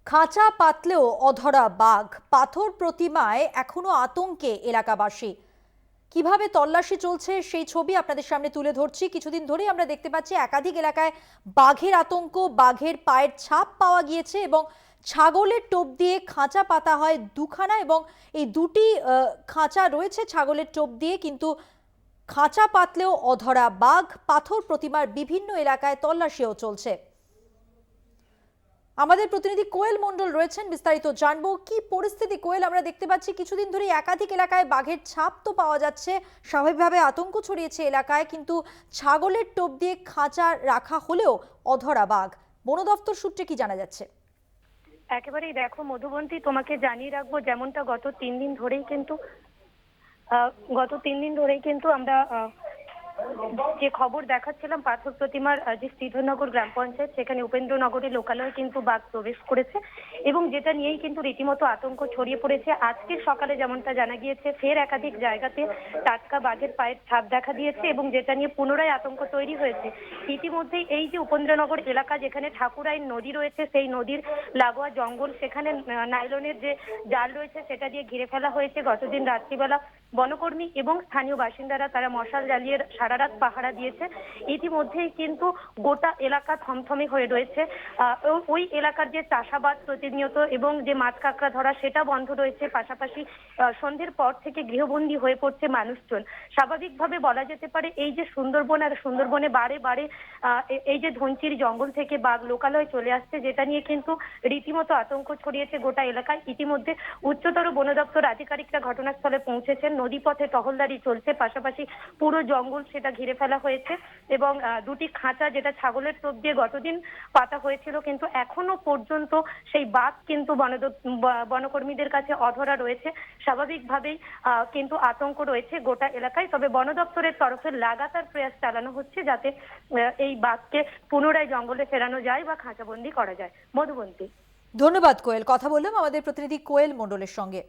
খাঁচা পাতলেও অধরা বাঘ, পাথর প্রতিমায় এখনো আতঙ্কে এলাকাবাসী। কিভাবে তল্লাশি চলছে সেই ছবি আপনাদের সামনে তুলে ধরছি। কিছুদিন ধরেই আমরা দেখতে পাচ্ছি একাধিক এলাকায় বাঘের আতঙ্ক, বাঘের পায়ের ছাপ পাওয়া গিয়েছে এবং ছাগলের টোপ দিয়ে খাঁচা পাতা হয় দুখানা, এবং এই দুটি খাঁচা রয়েছে ছাগলের টোপ দিয়ে, কিন্তু খাঁচা পাতলেও অধরা বাঘ, পাথর প্রতিমার বিভিন্ন এলাকায় তল্লাশিও চলছে। আমাদের প্রতিনিধি কোয়েল মণ্ডল রয়েছেন, বিস্তারিত জানবো। কি পরিস্থিতি কোয়েল? আমরা দেখতে পাচ্ছি কিছুদিন ধরে একাধিক এলাকায় বাঘের ছাপ তো পাওয়া যাচ্ছে, স্বাভাবিকভাবে আতঙ্ক ছড়িয়েছে এলাকায়, কিন্তু ছাগলের টোপ দিয়ে খাঁচা রাখা হলেও অধরা বাঘ। বন দপ্তর সূত্রে কি জানা যাচ্ছে? একেবারেই দেখো মধুবন্তী, তোমাকে জানিয়ে রাখবো যেমনটা গত 3 দিন ধরেই কিন্তু আমরা যে খবর দেখাচ্ছিলাম, পাথর প্রতিমার যে শ্রীধরনগর গ্রাম পঞ্চায়েত, সেখানে উপেন্দ্রনগরের লোকালয়ে কিন্তু বাঘ প্রবেশ করেছে এবং যেটা নিয়েই কিন্তু রীতিমতো আতঙ্ক ছড়িয়ে পড়েছে। আজকের সকালে যেমনটা জানা গিয়েছে, ফের একাধিক জায়গাতে টাটকা বাঘের পায়ের ছাপ দেখা দিয়েছে এবং যেটা নিয়ে পুনরায় আতঙ্ক তৈরি হয়েছে। ইতিমধ্যেই এই যে উপেন্দ্রনগর এলাকা, যেখানে ঠাকুরাইন নদী রয়েছে, সেই নদীর লাগোয়া জঙ্গল, সেখানে নাইলনের যে জাল রয়েছে সেটা দিয়ে ঘিরে ফেলা হয়েছে। গতদিন রাত্রিবেলা বনকর্মী এবং স্থানীয় বাসিন্দারা তারা মশাল জ্বালিয়ে সারা রাত পাহারা দিয়েছে। ইতিমধ্যেই কিন্তু গোটা এলাকা থমথমে হয়ে রয়েছে। ওই এলাকার যে চাষাবাদ প্রতিনিয়ত এবং যে মাছ কাঁকড়া ধরা, সেটা বন্ধ রয়েছে। পাশাপাশি সন্ধ্যের পর থেকে গৃহবন্দী হয়ে পড়ছে মানুষজন। স্বাভাবিকভাবে বলা যেতে পারে এই যে সুন্দরবন, আর সুন্দরবনে বারে বারে এই যে ধনচির জঙ্গল থেকে বাঘ লোকালয়ে চলে আসছে, যেটা নিয়ে কিন্তু রীতিমতো আতঙ্ক ছড়িয়েছে গোটা এলাকায়। ইতিমধ্যে উচ্চতর বন দপ্তর আধিকারিকরা ঘটনাস্থলে পৌঁছেছেন, নদীপথে টহলদারি চলছে, পাশাপাশি পুরো জঙ্গল সেটা ঘিরে ফেলা হয়েছে এবং দুটি খাঁচা যেটা ছাগলের টোপ দিয়ে গতদিন পাতা হয়েছিল, কিন্তু এখনো পর্যন্ত সেই বাঘ কিন্তু বনকর্মীদের কাছে অধরা রয়েছে। স্বাভাবিকভাবেই কিন্তু আতঙ্ক রয়েছে গোটা এলাকায়। তবে বন দপ্তরের তরফে লাগাতার প্রয়াস চালানো হচ্ছে যাতে এই বাঘকে পুনরায় জঙ্গলে ফেরানো যায় বা খাঁচাবন্দি করা যায়। মধুবন্তী। ধন্যবাদ কোয়েল, কথা বললাম আমাদের প্রতিনিধি কোয়েল মণ্ডলের সঙ্গে।